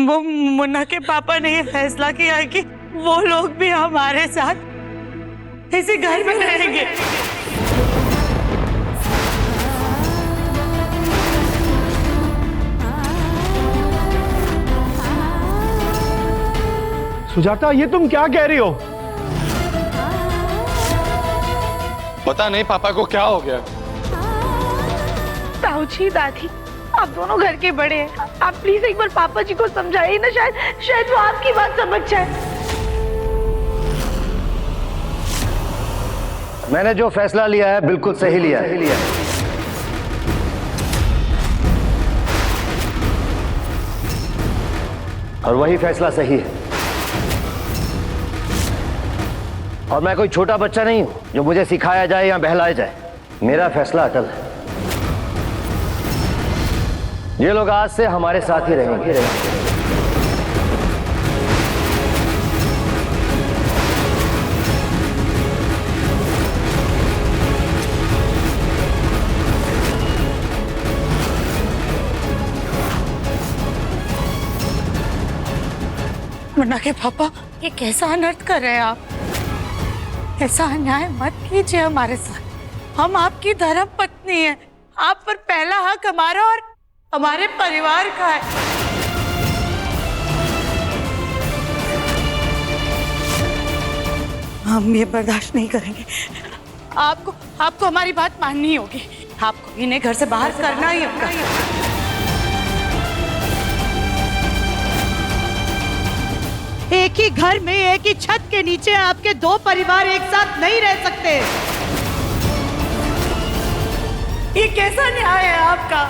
वो मुन्ना के पापा ने ये फैसला किया है कि वो लोग भी हमारे साथ इसी घर में रहेंगे। सुजाता, ये तुम क्या कह रही हो? पता नहीं पापा को क्या हो गया। ताऊजी, दादी, आप दोनों घर के बड़े हैं, आप प्लीज एक बार पापा जी को समझाइए ना, शायद वो आपकी बात समझ जाए। मैंने जो फैसला लिया है बिल्कुल सही लिया है। और वही फैसला सही है। और मैं कोई छोटा बच्चा नहीं हूं जो मुझे सिखाया जाए या बहलाया जाए। मेरा फैसला अटल है। ये लोग आज से हमारे साथ ही रहेंगे। मुन्ना के पापा, ये कैसा अनर्थ कर रहे हैं आप? ऐसा अन्याय मत कीजिए हमारे साथ। हम आपकी धर्म पत्नी हैं। आप पर पहला हक हमारा और हमारे परिवार का है। हम ये बर्दाश्त नहीं करेंगे। आपको हमारी बात माननी होगी। आपको इन्हें घर से बाहर करना ही होगा। एक ही घर में, एक ही छत के नीचे आपके दो परिवार एक साथ नहीं रह सकते। ये कैसा न्याय है आपका?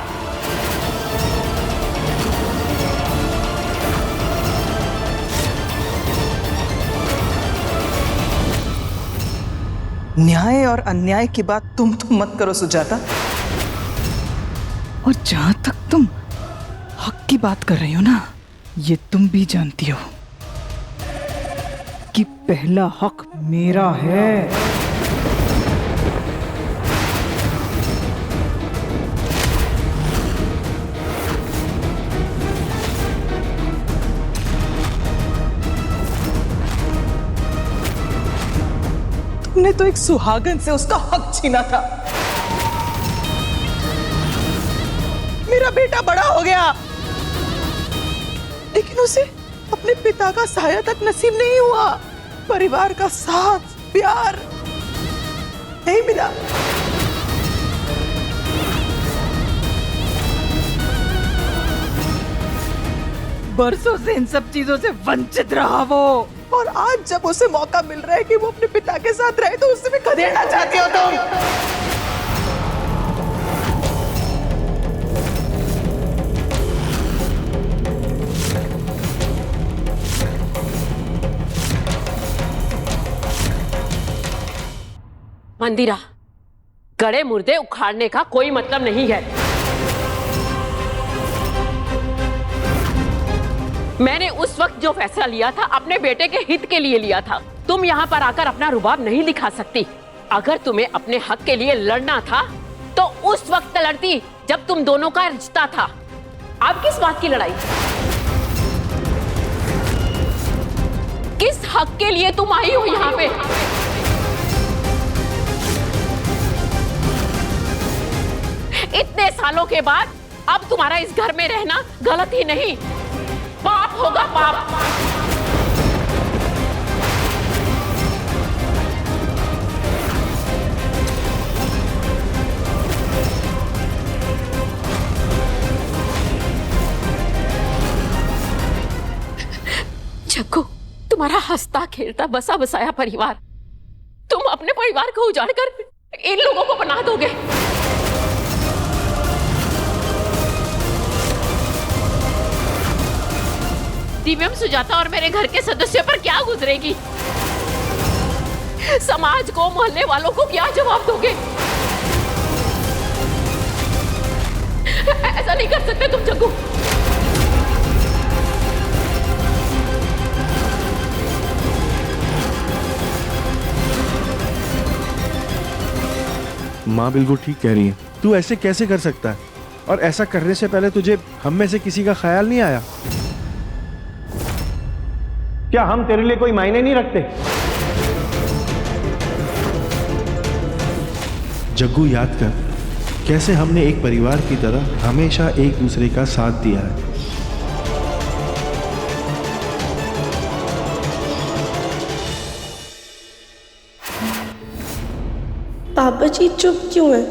न्याय और अन्याय की बात तुम तो मत करो सुजाता। और जहां तक तुम हक की बात कर रही हो ना, ये तुम भी जानती हो कि पहला हक मेरा है। तुमने तो एक सुहागन से उसका हक छीना था। मेरा बेटा बड़ा हो गया, लेकिन उसे अपने पिता का साया तक नसीब नहीं हुआ। परिवार का साथ, प्यार नहीं मिला। बरसों से इन सब चीजों से वंचित रहा वो, और आज जब उसे मौका मिल रहा है कि वो अपने पिता के साथ रहे, तो उससे भी खदेड़ना चाहती हो तुम। मंदिरा, गड़े मुर्दे उखाड़ने का कोई मतलब नहीं है। मैंने उस वक्त जो फैसला लिया था अपने बेटे के हित के लिए लिया था। तुम यहाँ पर आकर अपना रुबाब नहीं दिखा सकती। अगर तुम्हें अपने हक के लिए लड़ना था तो उस वक्त लड़ती जब तुम दोनों का रिश्ता था। अब किस बात की लड़ाई? किस हक के लिए तुम आई हो यहाँ पे? इतने सालों के बाद अब तुम्हारा इस घर में रहना गलत ही नहीं, पाप होगा, पाप। जग्गू, तुम्हारा हंसता खेलता बसा बसाया परिवार, तुम अपने परिवार को उजाड़ कर इन लोगों को बना दोगे। दिव्यम, सुजाता और मेरे घर के सदस्यों पर क्या गुजरेगी? समाज को, मोहल्ले वालों को क्या जवाब दोगे? ऐसा नहीं कर सकते तुम जग्गू। माँ बिल्कुल ठीक कह रही है। तू ऐसे कैसे कर सकता है? और ऐसा करने से पहले तुझे हम में से किसी का ख्याल नहीं आया? क्या हम तेरे लिए कोई मायने नहीं रखते? जग्गू, याद कर कैसे हमने एक परिवार की तरह हमेशा एक दूसरे का साथ दिया है। पापा जी चुप क्यों है?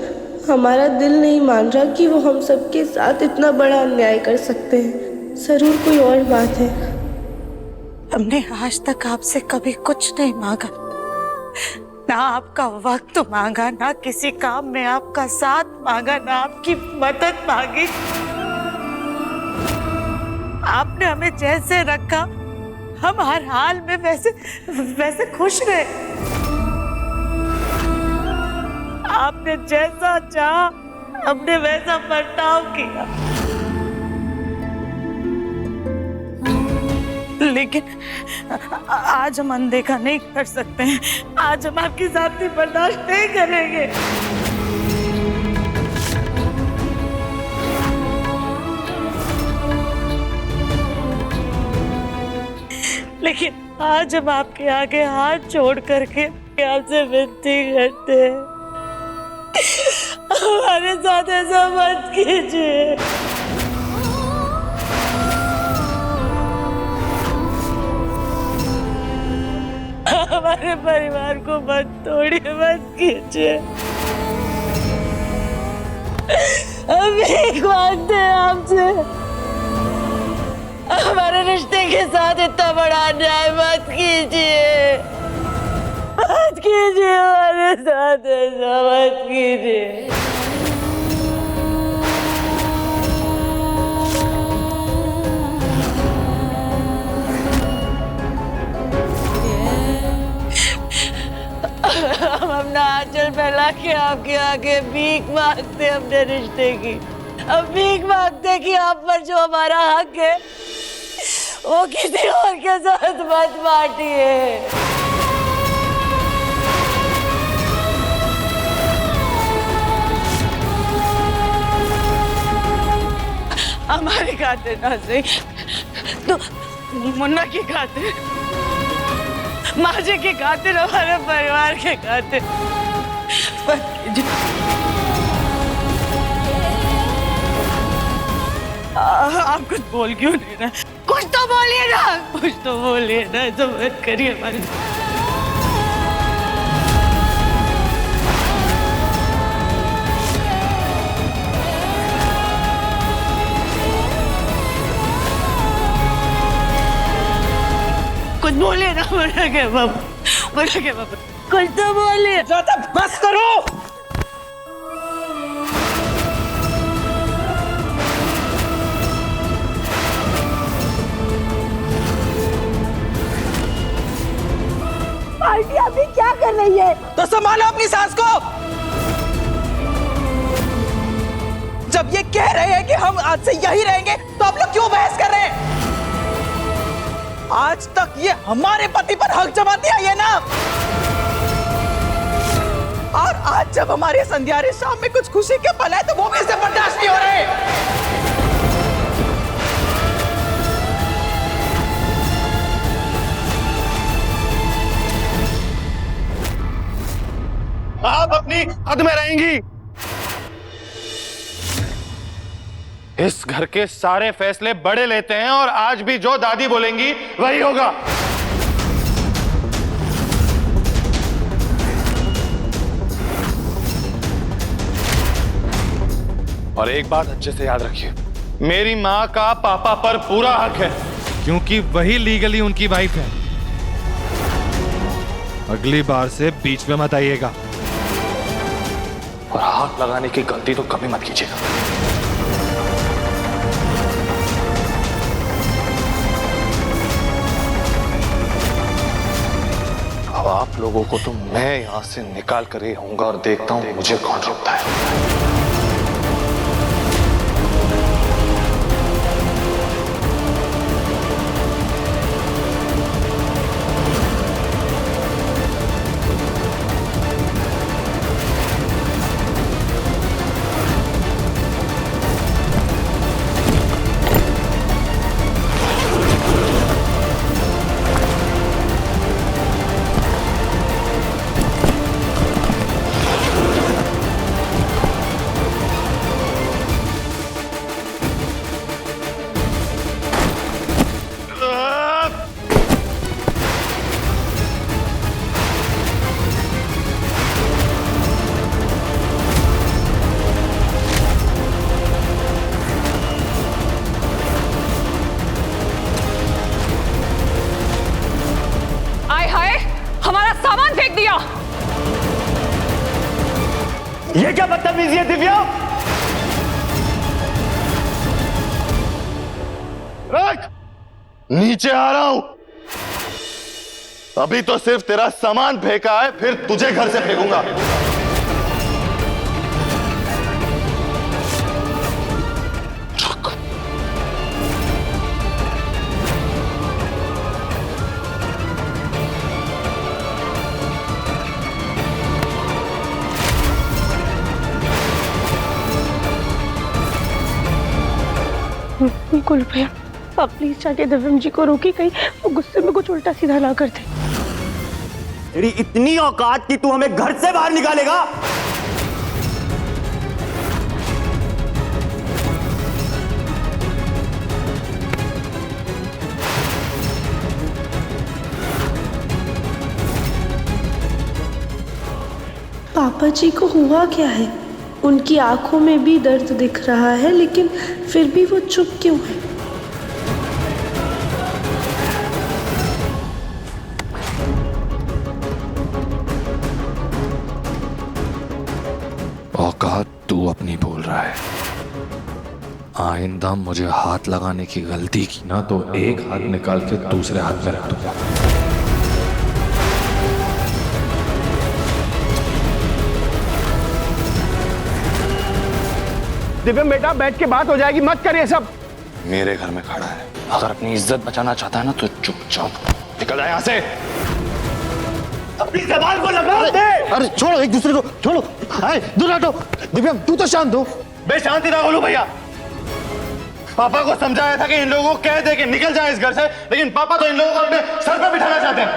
हमारा दिल नहीं मान रहा कि वो हम सबके साथ इतना बड़ा अन्याय कर सकते हैं। जरूर कोई और बात है। हमने आज तक आपसे कभी कुछ नहीं मांगा, ना आपका वक्त मांगा, ना किसी काम में आपका साथ मांगा, ना आपकी मदद मांगी। आपने हमें जैसे रखा हम हर हाल में वैसे खुश रहे। आपने जैसा चाहा हमने वैसा बर्ताव किया, लेकिन आज हम अनदेखा नहीं कर सकते हैं। आज हम आपकी ज्यादती बर्दाश्त नहीं करेंगे। लेकिन आज हम आपके आगे हाथ जोड़ करके आपसे विनती करते हैं, हमारे साथ ऐसा मत कीजिए। हमारे परिवार को मत तोड़िए, मत कीजिए। हम भीख मांगते हैं आपसे, हमारे रिश्ते के साथ इतना बड़ा अन्याय मत कीजिए, मत कीजिए। हमारे साथ ऐसा मत कीजिए। हम अपना आंचल फैला के आपके आगे भीख मांगते अपने रिश्ते की। हम भीख मांगते कि आप पर जो हमारा हक है वो किसी और के साथ मत बांटिए। हमारी खातिर ना सही तो मुन्ना की खातिर, माँ जी की खातिर, हमारे परिवार के खातिर आप कुछ बोल क्यों नहीं रहे? कुछ तो बोलिए ना, कुछ तो बोलिए ना। ऐसा मत करिए हमारे। कुछ बोलिए ना, बोला के बाबा, बोला के बाबा, कुछ तो बोलिए। बस करो। आंटी अभी क्या कर रही है? तो संभालो अपनी सास को। जब ये कह रहे हैं कि हम आज से यही रहेंगे तो आप लोग क्यों बहस कर रहे हैं? आज तक ये हमारे पति पर हक जमाती आई है ना, और आज जब हमारे संध्यारे शाम में कुछ खुशी के पल है तो वो भी इसे बर्दाश्त नहीं हो रहे। आप अपनी हद में रहेंगी। इस घर के सारे फैसले बड़े लेते हैं और आज भी जो दादी बोलेंगी वही होगा। और एक बात अच्छे से याद रखिए, मेरी माँ का पापा पर पूरा हक है क्योंकि वही लीगली उनकी वाइफ है। अगली बार से बीच में मत आइएगा और हाथ लगाने की गलती तो कभी मत कीजिएगा। अब आप लोगों को तो मैं यहां से निकाल कर ही आऊंगा और देखता हूं मुझे कौन रोकता है। ये क्या बदतमीजी है दिव्या? रख, नीचे आ रहा हूं। अभी तो सिर्फ तेरा सामान फेंका है, फिर तुझे घर से फेंकूंगा। रुक। बिल्कुल भैया, आप प्लीज जाके दिव्यम जी को रोकी, कहीं वो गुस्से में कुछ उल्टा सीधा ना कर दे। तेरी इतनी औकात कि तू हमें घर से बाहर निकालेगा? पापा जी को हुआ क्या है? उनकी आंखों में भी दर्द दिख रहा है, लेकिन फिर भी वो चुप क्यों है? औकात तू अपनी बोल रहा है। आइंदा मुझे हाथ लगाने की गलती की ना तो एक हाथ निकाल के दूसरे हाथ में रख दूंगा। दिव्यम बेटा, बैठ के बात हो जाएगी, मत करिए सब। मेरे घर में खड़ा है, अगर अपनी इज्जत बचाना चाहता है ना तो चुपचाप निकल जाए यहाँ से। अपनी जबान को लगाम दे। अरे छोड़ो एक दूसरे को, छोड़ो। दूर हटो। दिव्यम तू तो शांत हो। मैं शांति ना बोलूं भैया। पापा को समझाया था कि इन लोगों को कह दे कि निकल जाए इस घर से, लेकिन पापा तो इन लोगों को अपने सर पर बिठाना चाहते हैं।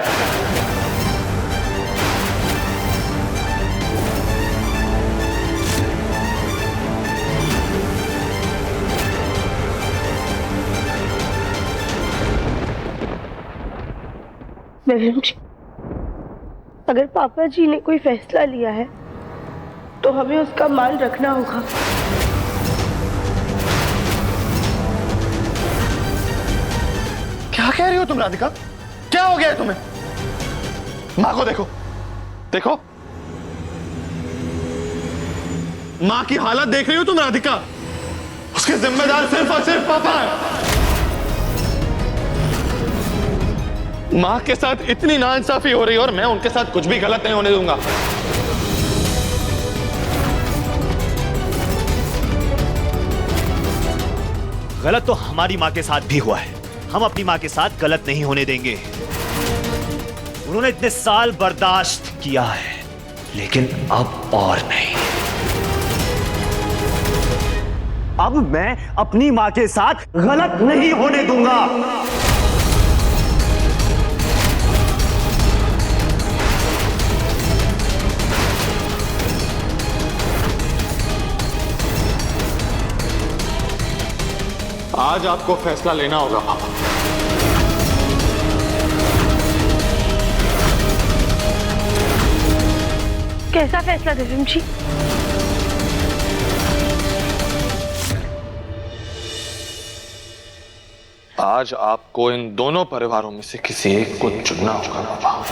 दिव्यम जी, अगर पापा जी ने कोई फैसला लिया है तो हमें उसका मान रखना होगा। क्या कह रही हो तुम राधिका? क्या हो गया है तुम्हें? माँ को देखो, देखो माँ की हालत देख रही हो तुम राधिका? उसके जिम्मेदार सिर्फ और सिर्फ पापा है। माँ के साथ इतनी नाइंसाफी हो रही है और मैं उनके साथ कुछ भी गलत नहीं होने दूंगा। गलत तो हमारी माँ के साथ भी हुआ है, हम अपनी माँ के साथ गलत नहीं होने देंगे। उन्होंने इतने साल बर्दाश्त किया है, लेकिन अब और नहीं। अब मैं अपनी माँ के साथ गलत नहीं होने दूंगा। आज आपको फैसला लेना होगा पापा। कैसा फैसला दिव्यम जी? आज आपको इन दोनों परिवारों में से किसी एक को चुनना होगा पापा।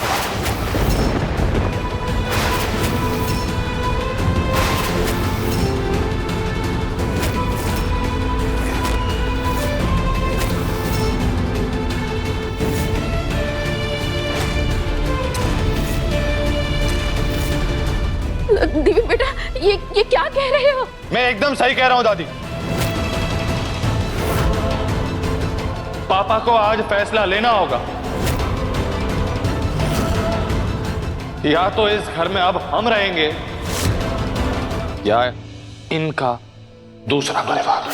दिव्य बेटा, ये क्या कह रहे हो? मैं एकदम सही कह रहा हूं दादी। पापा को आज फैसला लेना होगा। या तो इस घर में अब हम रहेंगे या इनका दूसरा परिवार।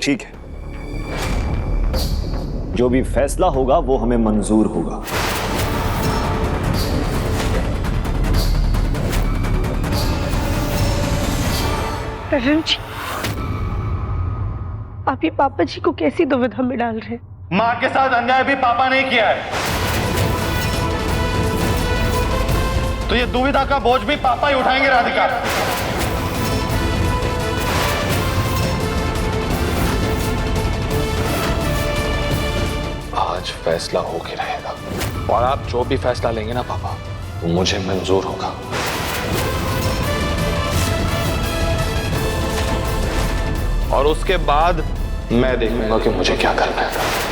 ठीक है, जो भी फैसला होगा वो हमें मंजूर होगा। दिव्यम जी, आप ही पापा जी को कैसी दुविधा में डाल रहे हैं? मां के साथ अन्याय भी पापा ने किया है, तो ये दुविधा का बोझ भी पापा ही उठाएंगे राधिका। आज फैसला होके रहेगा और आप जो भी फैसला लेंगे ना पापा, वो मुझे मंजूर होगा। और उसके बाद मैं देखूंगा कि मुझे क्या करना है।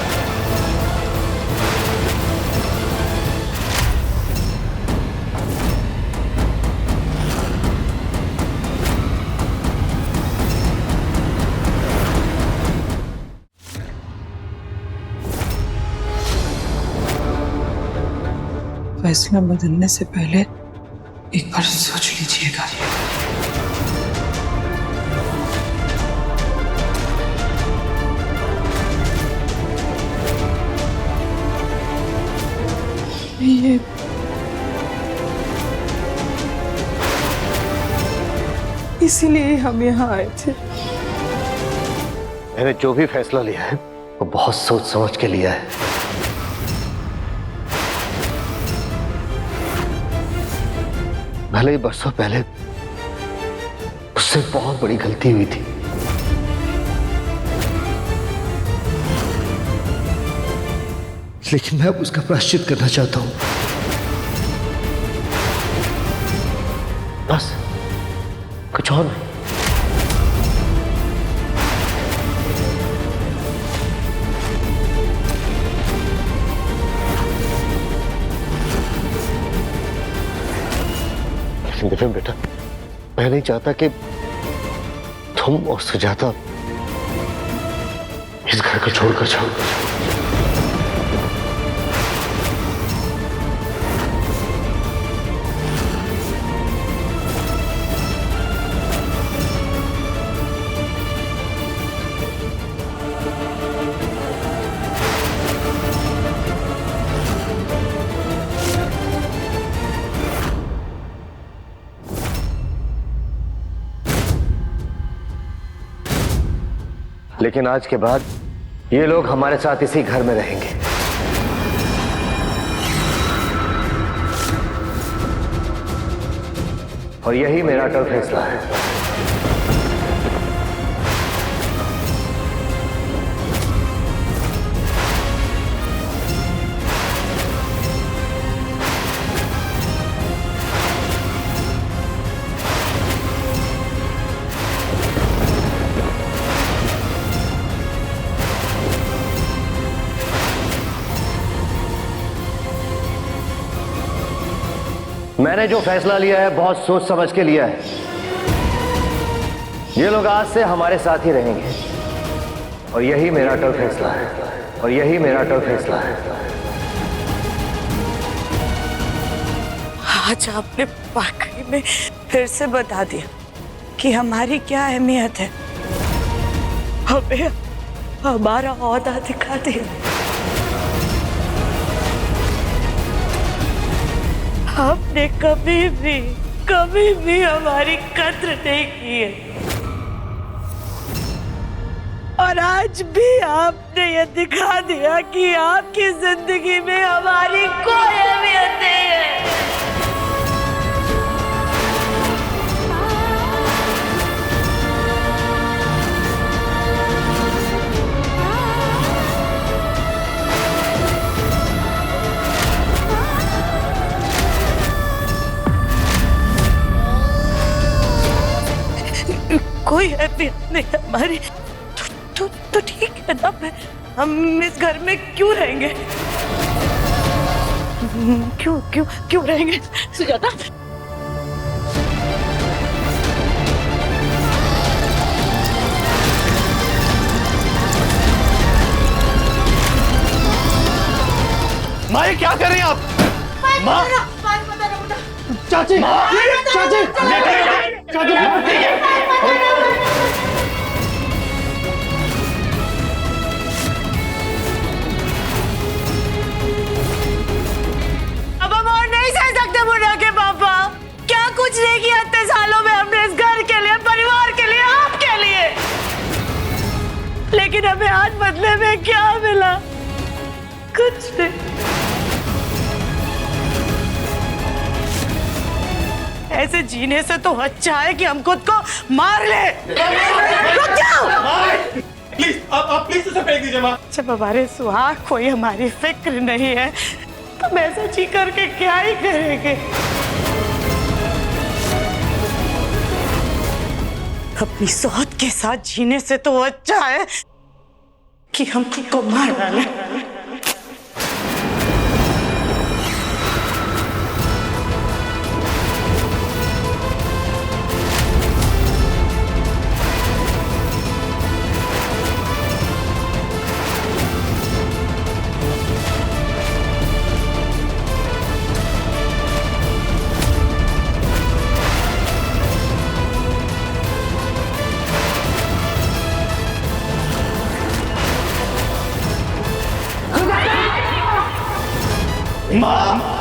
फैसला बदलने से पहले एक बार सोच लीजिएगा। ये इसीलिए हम यहाँ आए थे। मैंने जो भी फैसला लिया है वो बहुत सोच समझ के लिया है। भले ही बरसों पहले उससे बहुत बड़ी गलती हुई थी, लेकिन मैं अब उसका प्रायश्चित करना चाहता हूं। बस, कुछ और नहीं। दिव्यम बेटा, मैं नहीं चाहता कि तुम और सुजाता इस घर को छोड़कर जाओ। लेकिन आज के बाद ये लोग हमारे साथ इसी घर में रहेंगे। और यही मेरा अटल फैसला है। मैंने जो फैसला लिया है बहुत सोच समझ के लिया है। ये लोग आज से हमारे साथ ही रहेंगे और यही मेरा अटल फैसला है। और यही मेरा अटल फैसला है। आज आपने वाकई में फिर से बता दिया कि हमारी क्या अहमियत है। हमें हमारा औहदा दिखा दिया। आपने कभी भी हमारी कद्र नहीं की है और आज भी आपने ये दिखा दिया कि आपकी जिंदगी में हमारी कोई अहमियत नहीं है। कोई अहमियत नहीं हमारी। तो ठीक है ना, हम इस घर में क्यों रहेंगे? क्यों रहेंगे? सुजाता, माँ ये क्या कर रही हैं आप? माँ, चाची, चाची, चाची, अब हम और नहीं सह सकते मुन्ना के पापा। क्या कुछ नहीं किया इतने सालों में हमने इस घर के लिए, परिवार के लिए, आपके लिए। लेकिन हमें आज बदले में क्या मिला? कुछ नहीं। ऐसे जीने से तो अच्छा है कि हम खुद को मार ले। रुक जाओ। प्लीज आप प्लीज उसे फेंक दीजिए माँ। जब हमारे सुहाग कोई हमारी फिक्र नहीं है तो ऐसा जी करके क्या ही करेंगे। अपनी सोच के साथ जीने से तो अच्छा है कि हम खुद को मार डालें। माँ